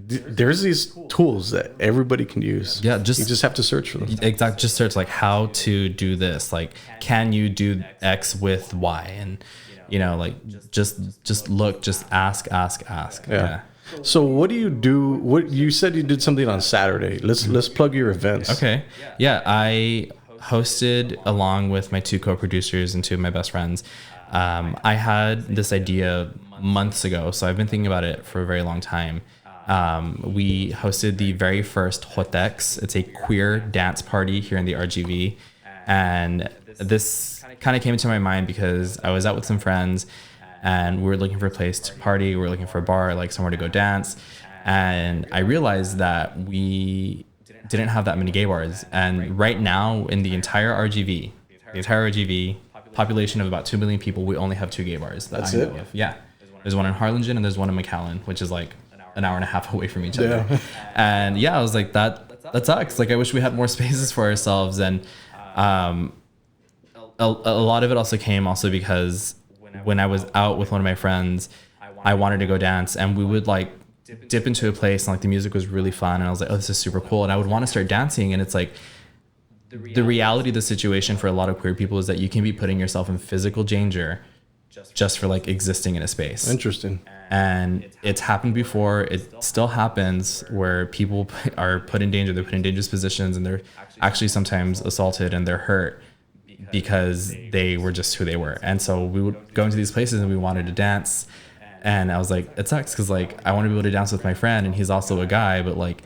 There's these tools that everybody can use. Yeah. You just have to search for them. Exactly. Just search like how to do this. Like, can you do X with Y? And, you know, like just look, just ask. Yeah. So what do you do? What you said you did something on Saturday. Let's plug your events. Okay. Yeah, I hosted along with my 2 co-producers and 2 of my best friends. I had this idea months ago, so I've been thinking about it for a very long time. We hosted the very first Hotex. It's a queer dance party here in the RGV, and this kind of came into my mind because I was out with some friends and we were looking for a place to party. We were looking for a bar, like somewhere to go dance. And I realized that we didn't have that many gay bars. And right now in the entire RGV, population of about 2 million people, we only have 2 gay bars that I know of. Yeah. There's one in Harlingen and there's one in McAllen, which is like an hour and a half away from each other. And yeah, I was like, that sucks. Like, I wish we had more spaces for ourselves. And, a lot of it also came because when I was out with one of my friends, I wanted to go dance, and we would like dip into a place and like the music was really fun, and I was like, oh, this is super cool, and I would want to start dancing. And it's like the reality of the situation for a lot of queer people is that you can be putting yourself in physical danger just for like existing in a space. Interesting. And it's happened before. It still happens where people are put in danger. They're put in dangerous positions, and they're actually sometimes assaulted and they're hurt because they were just who they were. And so we would go into these places and we wanted to dance. And I was like, it sucks because like I want to be able to dance with my friend, and he's also a guy, but like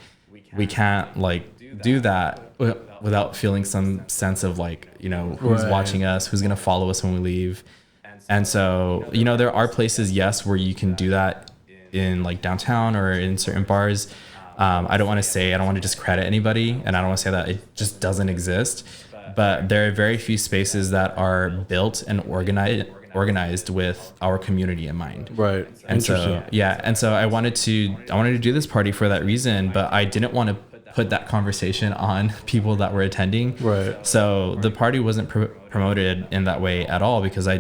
we can't like do that without feeling some sense of like, you know, who's watching us, who's going to follow us when we leave. And so, you know, there are places, yes, where you can do that in like downtown or in certain bars. I don't want to discredit anybody, and I don't want to say that it just doesn't exist. But there are very few spaces that are built and organized with our community in mind. Right. And so, I wanted to do this party for that reason, but I didn't want to put that conversation on people that were attending. Right. So the party wasn't promoted in that way at all, because I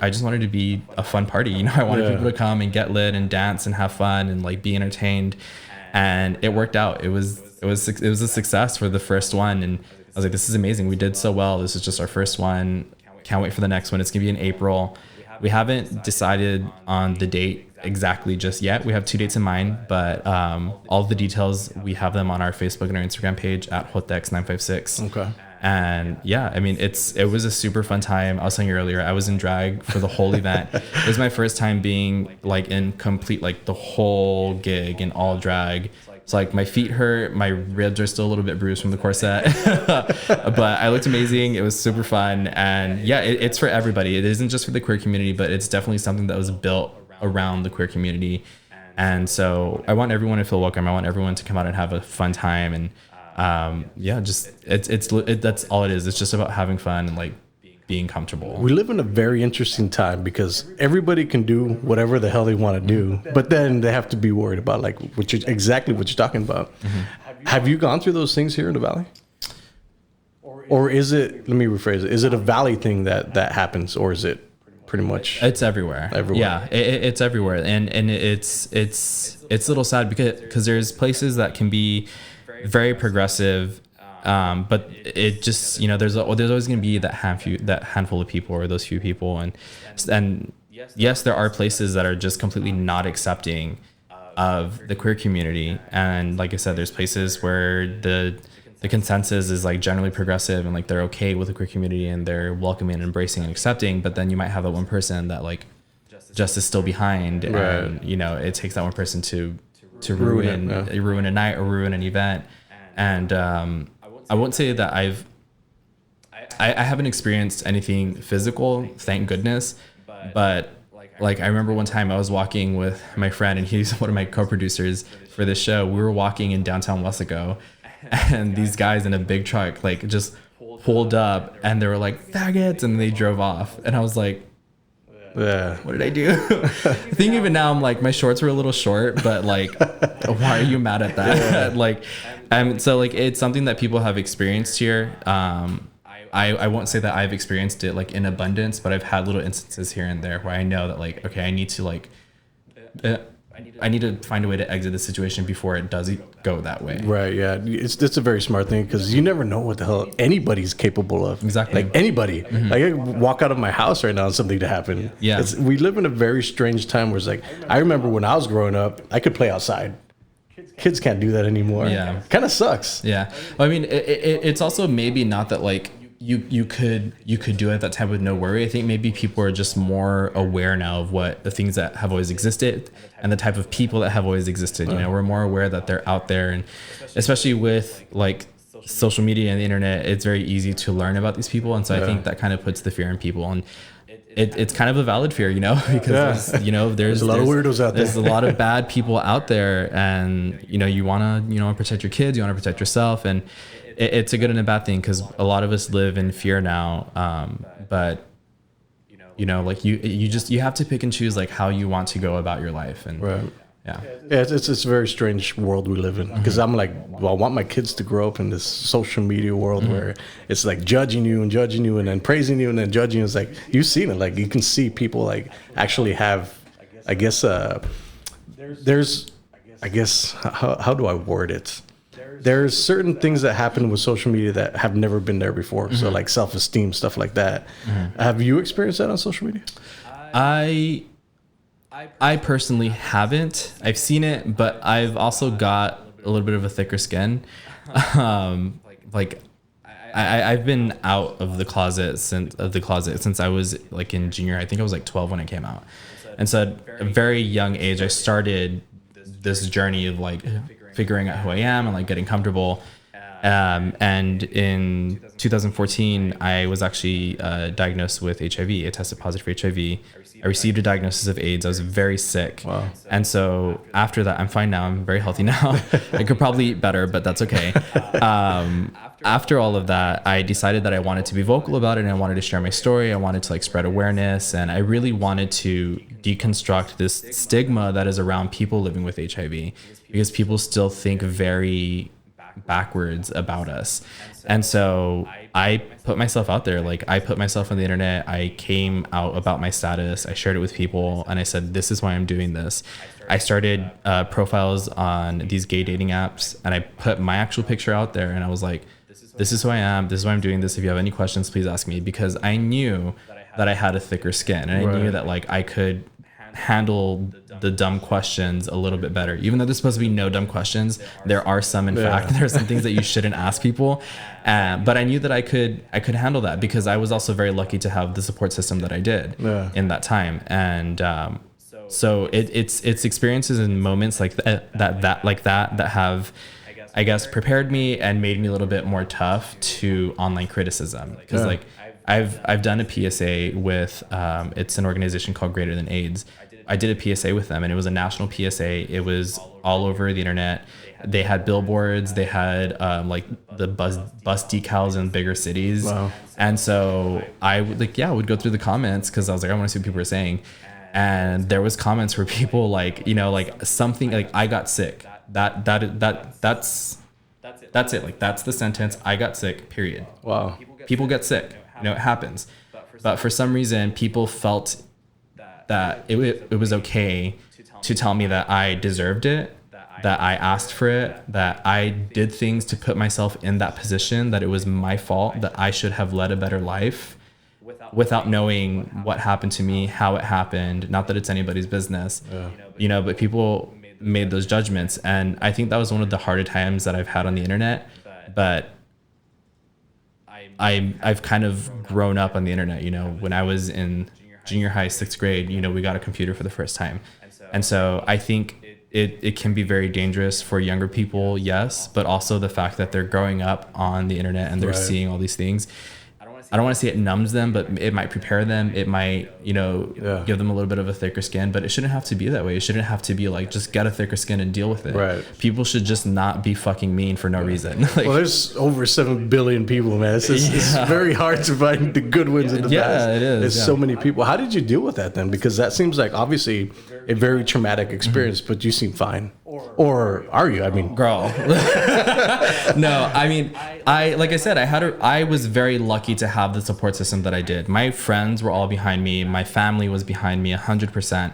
just wanted to be a fun party. You know, I wanted people to come and get lit and dance and have fun and like be entertained. And it worked out. It was a success for the first one. And I was like, this is amazing. We did so well. This is just our first one. Can't wait for the next one. It's going to be in April. We haven't decided on the date exactly just yet. We have 2 dates in mind, but all the details, we have them on our Facebook and our Instagram page at Hotex956. Okay. And yeah, I mean, it was a super fun time. I was telling you earlier, I was in drag for the whole event. It was my first time being like in complete, like the whole gig in all drag. So like my feet hurt, my ribs are still a little bit bruised from the corset, but I looked amazing. It was super fun. And yeah, it's for everybody. It isn't just for the queer community, but it's definitely something that was built around the queer community. And so I want everyone to feel welcome. I want everyone to come out and have a fun time. And that's all it is. It's just about having fun and like being comfortable. We live in a very interesting time because everybody can do whatever the hell they want to do, but then they have to be worried about like exactly what you're talking about. Have you gone through those things here in the Valley? Or is it, let me rephrase it, is it a Valley thing that happens, or is it pretty much? It's everywhere. Yeah, it's everywhere. And it's a little sad because there's places that can be very progressive, but it just, there's always going to be that handful of people, or those few people. And yes, there are places that are just completely not accepting of the queer community. And like I said, there's places where the consensus is like generally progressive and like they're okay with the queer community and they're welcoming and embracing and accepting. But then you might have that one person that like just is still behind, right. And it takes that one person to ruin a night or ruin an event. And I won't say that I haven't experienced anything physical, thank goodness, but like I remember one time I was walking with my friend, and he's one of my co-producers for this show. We were walking in downtown Wesco, and these guys in a big truck like just pulled up, and they were like, faggots, and they drove off. And I was like, yeah, what did I do? I think even now I'm like, my shorts were a little short, but like, why are you mad at that? Yeah. So like, it's something that people have experienced here. I won't say that I've experienced it like in abundance, but I've had little instances here and there where I know that like, okay, I need to find a way to exit the situation before it does go that way. Right. Yeah. It's a very smart thing because you never know what the hell anybody's capable of. Exactly. Like anybody. Mm-hmm. Like I could walk out of my house right now and something to happen. Yeah. We live in a very strange time where it's like, I remember when I was growing up, I could play outside. Kids can't do that anymore. Yeah. Kind of sucks. Yeah. Well, I mean, it's also maybe not that like, you could do it at that time with no worry. I think maybe people are just more aware now of what the things that have always existed and the type of people that have always existed. We're more aware that they're out there, and especially with like social media and the internet, it's very easy to learn about these people. And so I think that kind of puts the fear in people, and it's kind of a valid fear, because there's a lot of weirdos out there. There's a lot of bad people out there, and you want to protect your kids, you want to protect yourself, and it's a good and a bad thing because a lot of us live in fear now. But like you have to pick and choose like how you want to go about your life. And right. Yeah. It's a very strange world we live in because I'm like, well, I want my kids to grow up in this social media world where it's like judging you and then praising you and then judging you. It's like, you've seen it. Like you can see people like actually have, I guess, there's, I guess, how do I word it? There's certain things that happen with social media that have never been there before. Mm-hmm. So like self-esteem, stuff like that. Mm-hmm. Have you experienced that on social media? I personally haven't. I've seen it, but I've also got a little bit of a thicker skin. I've been out of the closet since I was like in junior. I think I was like 12 when I came out. And so at a very young age, I started this journey of like figuring out who I am and like getting comfortable. And in 2014, I was actually diagnosed with HIV. I tested positive for HIV. I received a diagnosis of AIDS. I was very sick. Wow. And so after that, I'm fine now. I'm very healthy now. I could probably eat better, but that's okay. After all of that, I decided that I wanted to be vocal about it, and I wanted to share my story. I wanted to like spread awareness, and I really wanted to deconstruct this stigma that is around people living with HIV, because people still think very backwards about us. And so I put myself out there. Like I put myself on the internet. I came out about my status. I shared it with people, and I said, this is why I'm doing this. I started profiles on these gay dating apps, and I put my actual picture out there, and I was like, this is who I am. This is why I'm doing this. If you have any questions, please ask me, because I knew that I had a thicker skin, and I knew that like I could handle the dumb questions a little bit better. Even though there's supposed to be no dumb questions, there are some. In fact, there are some things that you shouldn't ask people. But I knew that I could handle that, because I was also very lucky to have the support system that I did in that time. And so it's experiences and moments like that have, I guess, prepared me and made me a little bit more tough to online criticism. Because like I've done a PSA with it's an organization called Greater Than AIDS. I did a PSA with them, and it was a national PSA. It was all over the internet. They had billboards. They had like the bus decals in bigger cities. Wow. And so I would would go through the comments because I was like, I want to see what people are saying. And there was comments where people like, like something like, I got sick. That's it. Like, that's the sentence. I got sick, period. Wow. People get sick. It happens. But for some reason, people felt that it was okay to tell me that I deserved it, that I asked for it, that I did things to put myself in that position, that it was my fault, that I should have led a better life without knowing what happened to me, how it happened. Not that it's anybody's business, but people made those judgments. And I think that was one of the harder times that I've had on the internet. But I've kind of grown up on the internet. When I was in junior high, 6th grade, we got a computer for the first time. And so I think it can be very dangerous for younger people, yes, but also the fact that they're growing up on the internet and they're seeing all these things. I don't want to say it numbs them, but it might prepare them. It might, give them a little bit of a thicker skin, but it shouldn't have to be that way. It shouldn't have to be like, just get a thicker skin and deal with it. Right. People should just not be fucking mean for no reason. Like, well, there's over 7 billion people, man. It's very hard to find the good ones in the past. Yeah, it is. There's so many people. How did you deal with that then? Because that seems like obviously a very traumatic experience, but you seem fine. Or are you? I mean, girl. No, I mean, like I said, I was very lucky to have the support system that I did. My friends were all behind me. My family was behind me 100%.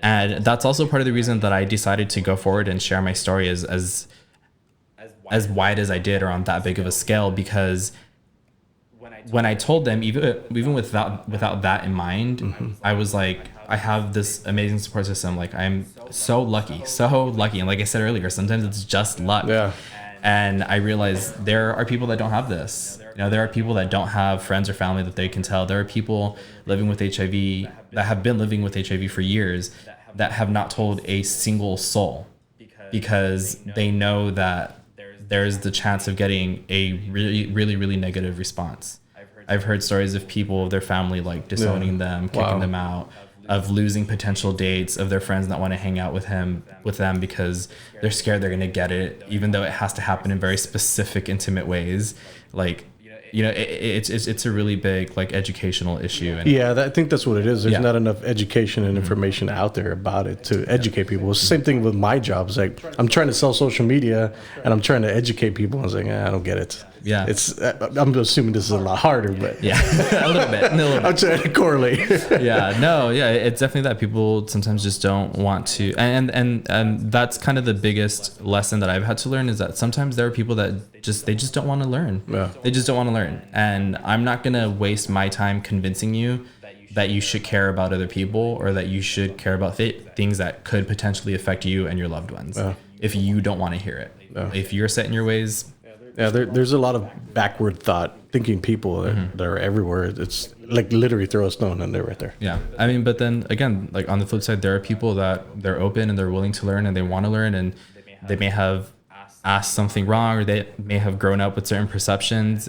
And that's also part of the reason that I decided to go forward and share my story as wide as I did, or on that big of a scale, because when I told them, even without that in mind, I was like, I have this amazing support system. Like, I'm so lucky. And like I said earlier, sometimes it's just luck. Yeah. And I realized there are people that don't have this. There are people that don't have friends or family that they can tell. There are people living with HIV that have been living with HIV for years that have not told a single soul, because they know that there's the chance of getting a really, really, really negative response. I've heard stories of people, their family, like disowning them, kicking them out, of losing potential dates, of their friends not want to hang out with them because they're scared they're going to get it, even though it has to happen in very specific, intimate ways. Like, it's a really big, like, educational issue. And I think that's what it is. There's not enough education and information out there about it to educate people. It's the same thing with my job. It's like, I'm trying to sell social media and I'm trying to educate people. I was like, I don't get it. Yeah. I'm assuming this is a lot harder, but a little bit. I'm trying to correlate. It's definitely that people sometimes just don't want to, and that's kind of the biggest lesson that I've had to learn, is that sometimes there are people that they just don't want to learn. Yeah. They just don't want to learn, and I'm not gonna waste my time convincing you that you should care about other people, or that you should care about things that could potentially affect you and your loved ones. If you don't want to hear it, if you're set in your ways. Yeah, there's a lot of backward thinking people that are everywhere. It's like literally throw a stone and they're right there. Yeah, I mean, but then again, like on the flip side, there are people that they're open and they're willing to learn and they want to learn, and they may have asked something wrong, or they may have grown up with certain perceptions,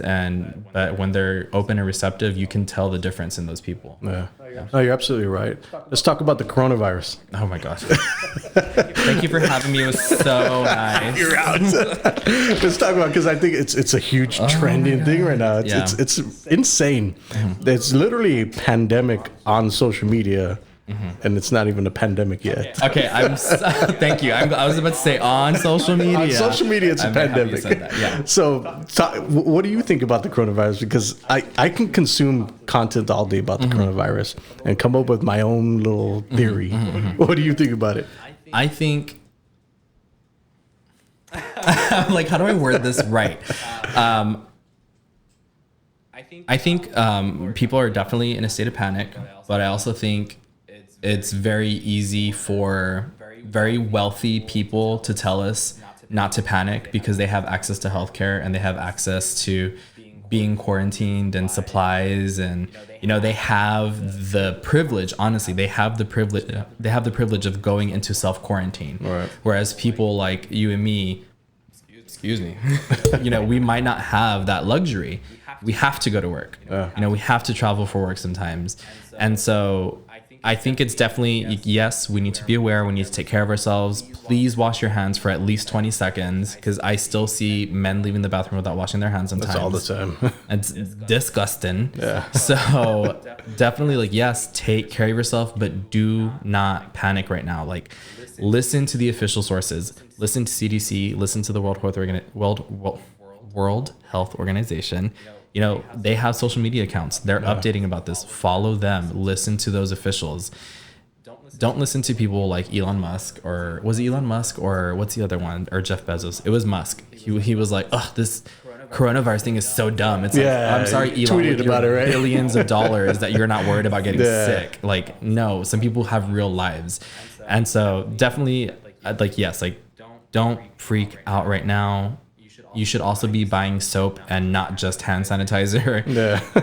but when they're open and receptive, you can tell the difference in those people. Yeah. No, you're absolutely right. Let's talk about the coronavirus. Oh my gosh. Thank you for having me. It was so nice. You're out. Let's talk about, because I think it's a huge trending thing right now. It's insane. It's literally a pandemic on social media. And it's not even a pandemic yet. Okay, thank you. I was about to say on social media. On social media, it's a pandemic. Yeah. So, what do you think about the coronavirus? Because I can consume content all day about the coronavirus and come up with my own little theory. What do you think about it? I think, I'm like, how do I word this right? I think people are definitely in a state of panic, but I also think it's very easy for very wealthy people to tell us not to panic, because they have access to healthcare and they have access to being quarantined and supplies, and they have the privilege. Honestly, they have the privilege of going into self-quarantine. Right. Whereas people like you and me, excuse me, we might not have that luxury. We have to go to work. We have to travel for work sometimes, and so I think it's definitely, yes, we need to be aware. We need to take care of ourselves. Please wash your hands for at least 20 seconds, because I still see men leaving the bathroom without washing their hands sometimes. That's all the time. It's disgusting. Yeah. So definitely, like, yes, take care of yourself, but do not panic right now. Like, listen to the official sources. Listen to CDC. Listen to the World Health Organization. You know, they have social media accounts. They're updating about this. Follow them. Listen to those officials. Don't listen to people like Elon Musk, or was it Elon Musk, or what's the other one? Or Jeff Bezos. It was Musk. He was like, oh, this coronavirus thing is so dumb. It's like, I'm sorry, Elon, tweeted about it, right? billions of dollars that you're not worried about getting sick. Like, no, some people have real lives. And so definitely, like, yes, like, don't freak out right now. You should also be buying soap and not just hand sanitizer.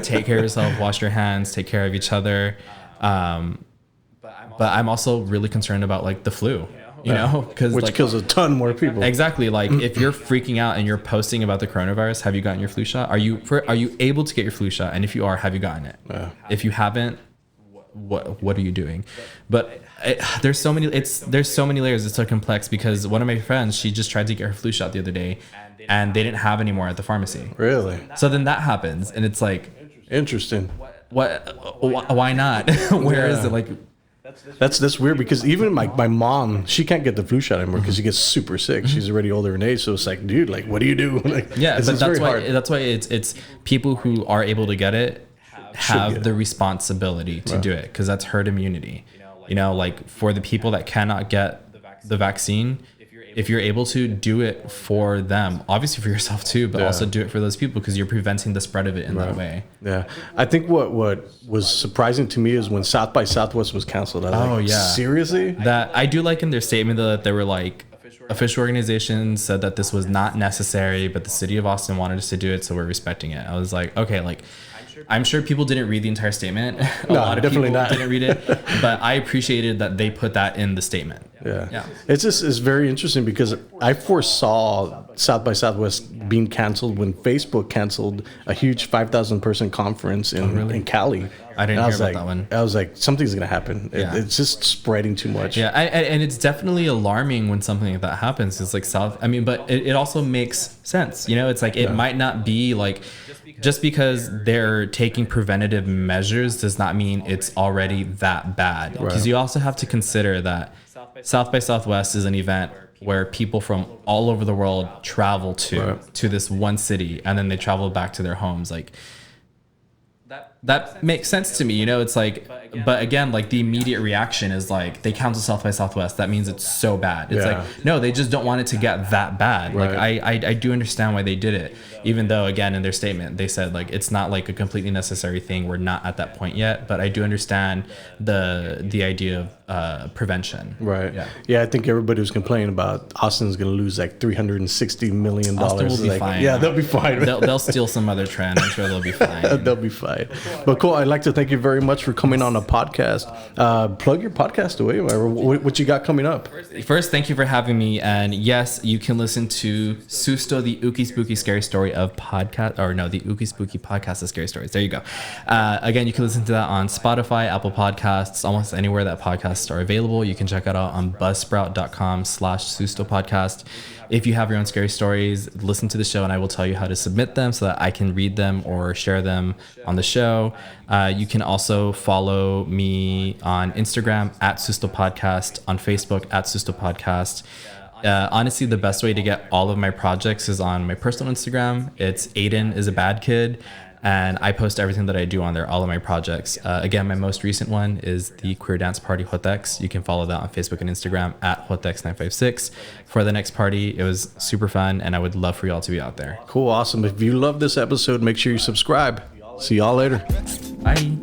Take care of yourself, wash your hands, take care of each other. But I'm also really concerned about, like, the flu, you know, because, which, like, kills a ton more people. Exactly. Like, if you're freaking out and you're posting about the coronavirus, have you gotten your flu shot? Are you able to get your flu shot? And if you are, have you gotten it? If you haven't, what are you doing? But there's so many layers. It's so complex, because one of my friends, she just tried to get her flu shot the other day, and they didn't have any more at the pharmacy. Really? So then that happens, and it's like, interesting. Why not? Where is it? Like, that's weird, because even my mom, she can't get the flu shot anymore because she gets super sick. She's already older in age, so it's like, dude, like, what do you do? Like, yeah, but that's why it's people who are able to get it have the responsibility to do it, because that's herd immunity. You know, like, for the people that cannot get the vaccine, if you're able to, do it for them, obviously for yourself too, but also do it for those people, because you're preventing the spread of it in that way. Yeah. I think what was surprising to me is when South by Southwest was canceled. I was like, seriously? That I do like in their statement, though, that they were like, official organizations said that this was not necessary, but the city of Austin wanted us to do it, so we're respecting it. I was like, okay, like, I'm sure people didn't read the entire statement. A lot of people didn't read it, but I appreciated that they put that in the statement. Yeah. It's very interesting, because I foresaw South by Southwest being canceled when Facebook canceled a huge 5,000 person conference in Cali. I didn't hear about that one. I was like, something's going to happen. It's just spreading too much. Yeah, and it's definitely alarming when something like that happens. It's like but it also makes sense. You know, it's like, it might not be like, just because they're taking preventative measures does not mean it's already that bad. Because you also have to consider that South by Southwest is an event where people from all over the world travel to this one city, and then they travel back to their homes. Like, that makes sense to me, you know. It's like, but again, like, the immediate reaction is like, they cancel South by Southwest, that means it's so bad. It's like, no, they just don't want it to get that bad. Like, I do understand why they did it, even though, again, in their statement they said, like, it's not like a completely necessary thing, we're not at that point yet, but I do understand the idea of prevention. Yeah, I think everybody was complaining about Austin's gonna lose like $360 million. Austin will be fine. Yeah, they'll be fine. They'll steal some other trend. I'm sure they'll be fine. They'll be fine. But cool, I'd like to thank you very much for coming on a podcast. Plug your podcast away. What you got coming up? First, thank you for having me. And yes, you can listen to Susto, the Ookie Spooky Scary Story of podcast, or no, the Ookie Spooky Podcast of Scary Stories. There you go. Again, you can listen to that on Spotify, Apple Podcasts, almost anywhere that podcasts are available. You can check it out on buzzsprout.com/Susto podcast. If you have your own scary stories, listen to the show and I will tell you how to submit them so that I can read them or share them on the show. You can also follow me on Instagram @Susto Podcast, on Facebook @Susto Podcast. Honestly, the best way to get all of my projects is on my personal Instagram. It's Ayden is a bad kid. And I post everything that I do on there, all of my projects. Again, my most recent one is the Queer Dance Party Hotex. You can follow that on Facebook and Instagram @Hotex956. For the next party, it was super fun, and I would love for y'all to be out there. Cool, awesome. If you love this episode, make sure you subscribe. See y'all later. Bye.